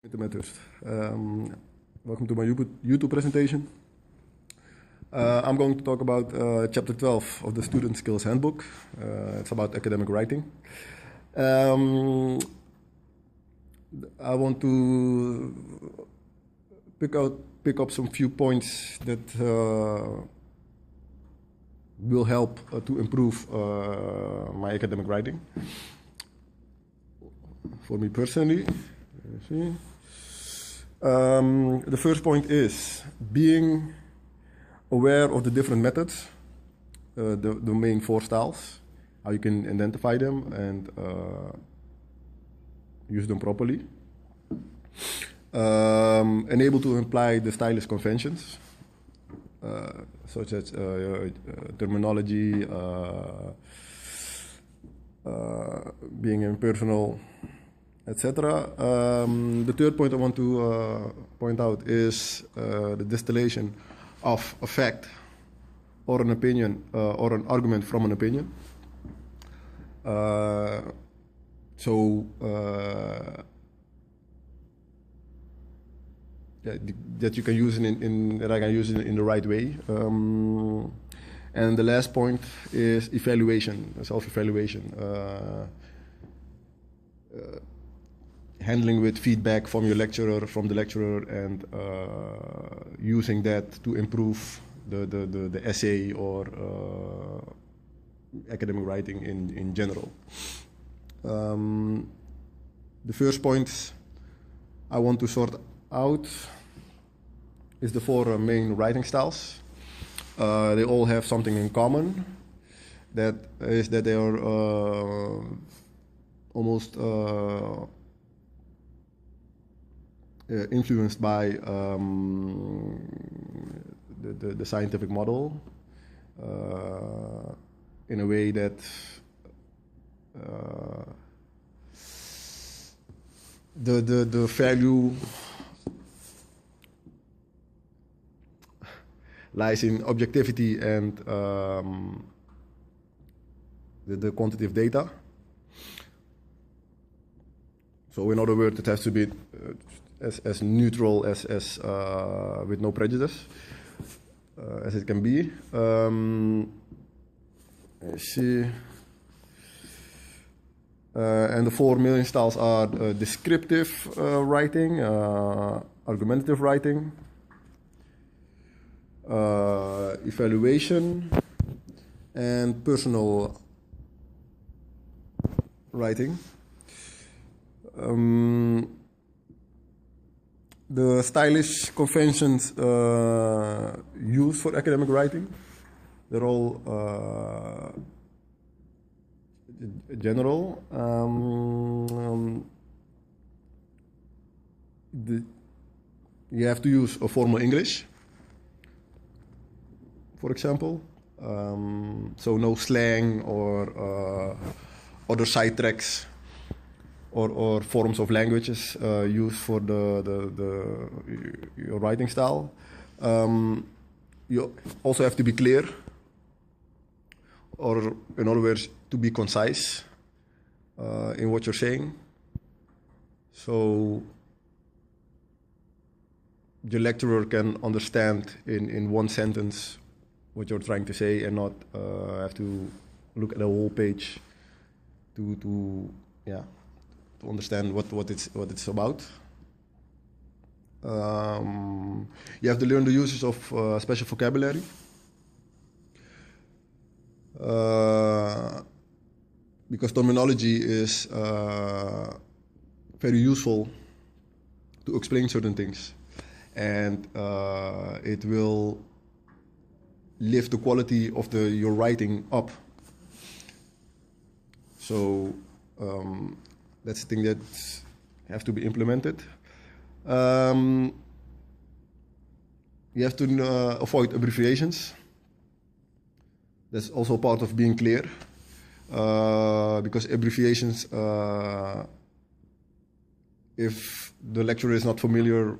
Intermetters. Welcome to my YouTube presentation. I'm going to talk about chapter 12 of the Student Skills Handbook. It's about academic writing. I want to pick up some few points that will help to improve my academic writing. For me personally, the first point is being aware of the different methods, the main four styles, how you can identify them and use them properly. And able to apply the stylist conventions, such as terminology, being impersonal, etc. The third point I want to point out is the distillation of a fact or an opinion or an argument from an opinion. That you can use that I can use it in the right way. And the last point is evaluation, self-evaluation. Handling with feedback from your lecturer, from the lecturer, and using that to improve the essay or academic writing in general. The first point I want to sort out is the four main writing styles. They all have something in common. That is that they are almost influenced by the scientific model in a way that the value lies in objectivity and the quantitative data. So in other words, it has to be as neutral as with no prejudice as it can be. Let's see. And the four main styles are descriptive writing, argumentative writing, evaluation, and personal writing. The stylish conventions used for academic writing, they're all general. You have to use a formal English, for example. So no slang or other sidetracks or forms of languages used for your writing style. You also have to be clear, or in other words, to be concise in what you're saying. So the lecturer can understand in one sentence what you're trying to say and not have to look at the whole page to understand what it's about. You have to learn the uses of special vocabulary. Because terminology is very useful to explain certain things, and it will lift the quality of your writing up. So that's the thing that have to be implemented. You have to avoid abbreviations. That's also part of being clear, because abbreviations, if the lecturer is not familiar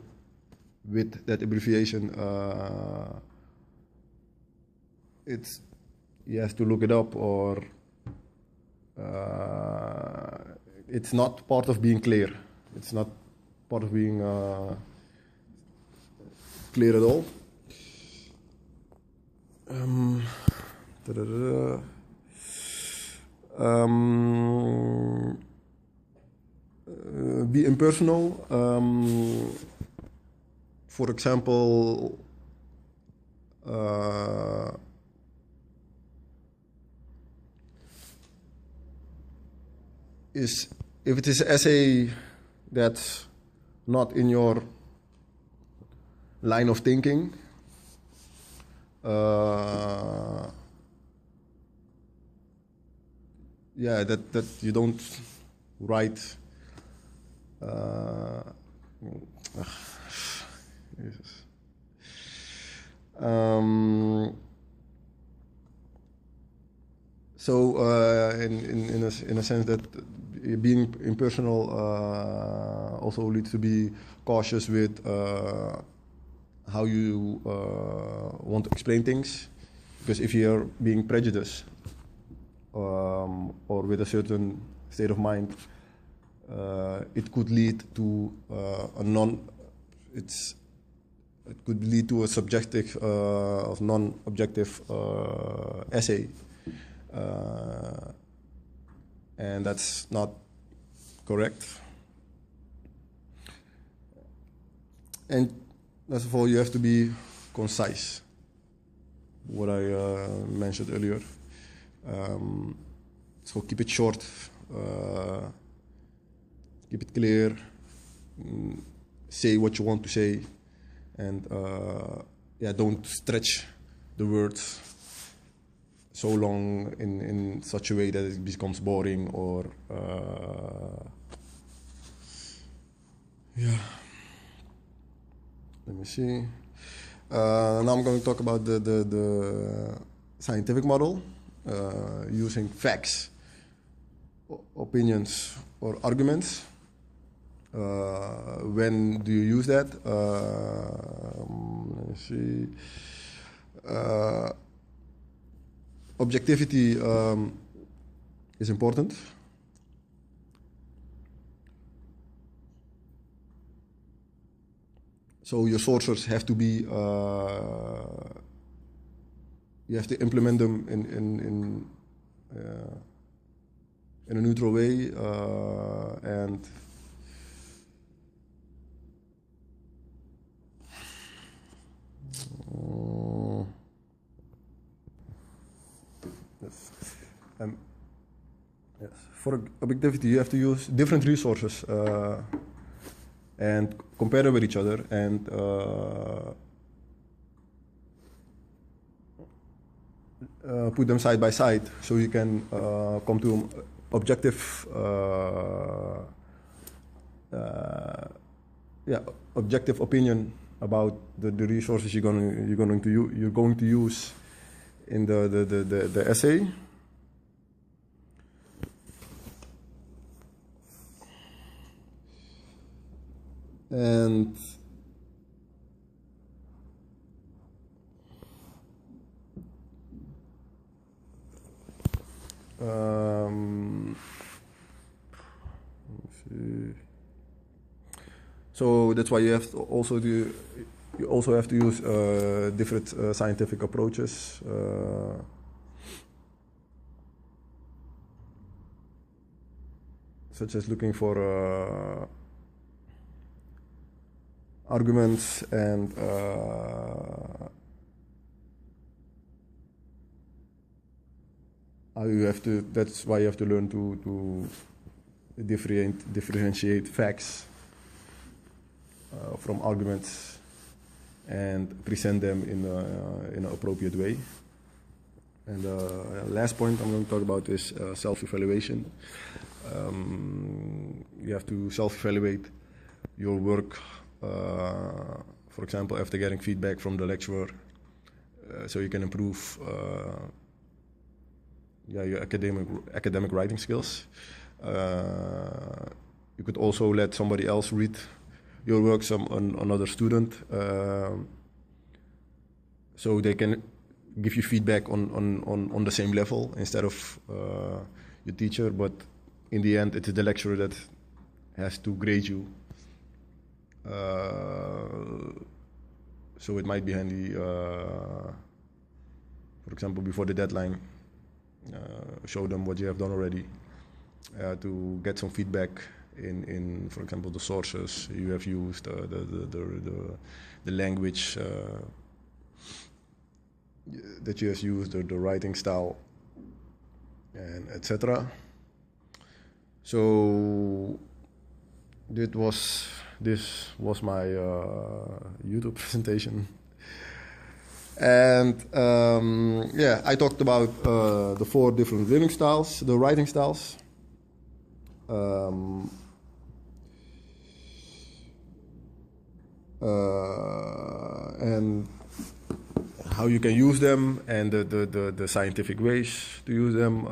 with that abbreviation, he has to look it up, or it's not part of being clear. It's not part of being clear at all. Da-da-da-da. Be impersonal. For example, if it is an essay that's not in your line of thinking, that you don't write. Jesus. So in a sense that being impersonal also leads to be cautious with how you want to explain things, because if you're being prejudiced or with a certain state of mind, it could lead to it could lead to a subjective of non-objective essay, and that's not correct. And first of all, you have to be concise. What I mentioned earlier. So keep it short, keep it clear, say what you want to say, and don't stretch the words so long in such a way that it becomes boring or Let me see. Now I'm going to talk about the scientific model using facts, opinions, or arguments. When do you use that? Let me see. Objectivity is important. So your sources have to be, you have to implement them in a neutral way, and yes. For objectivity, you have to use different resources and compare them with each other, and put them side by side, so you can come to an objective, objective opinion about the resources you're going to use in the essay. And so that's why you have to also have to use different scientific approaches. Such as looking for arguments and that's why you have to learn to differentiate facts from arguments and present them in an appropriate way. And the last point I'm going to talk about is self-evaluation. You have to self-evaluate your work, for example, after getting feedback from the lecturer, so you can improve your academic writing skills. You could also let somebody else read your work, another student, so they can give you feedback on the same level instead of your teacher. But in the end, it is the lecturer that has to grade you. So it might be handy, for example, before the deadline, show them what you have done already, to get some feedback in for example, the sources you have used, the language that you have used, the writing style, and etc. So this was my YouTube presentation, and yeah, I talked about the 4 different learning styles, the writing styles. And how you can use them, and the scientific ways to use them.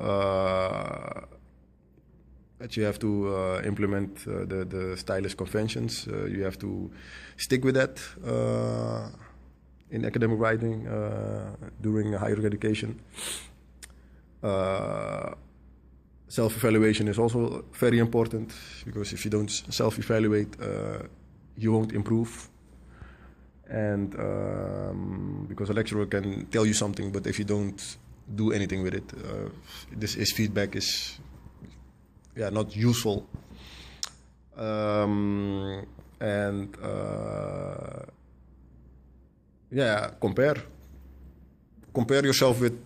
That you have to implement the stylish conventions. You have to stick with that in academic writing during higher education. Self-evaluation is also very important, because if you don't self-evaluate, you won't improve. And because a lecturer can tell you something, but if you don't do anything with it, this feedback is not useful. And compare yourself with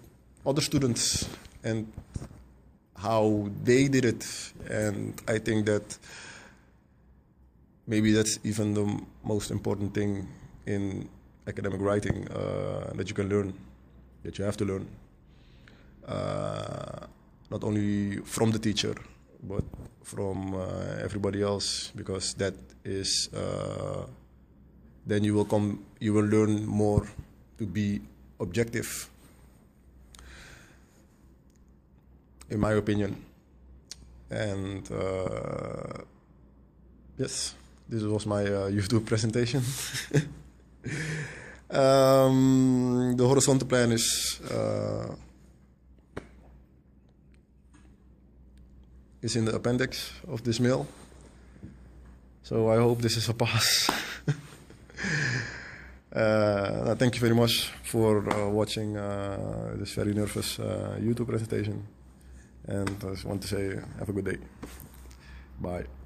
other students and how they did it. And I think that maybe that's even the most important thing in academic writing, that you can learn, that you have to learn, not only from the teacher, but from everybody else, because that is then you will learn more to be objective, in my opinion. And yes, this was my YouTube presentation. The horizontal plan is in the appendix of this mail. So I hope this is a pass. Thank you very much for watching this very nervous YouTube presentation. And I just want to say have a good day. Bye.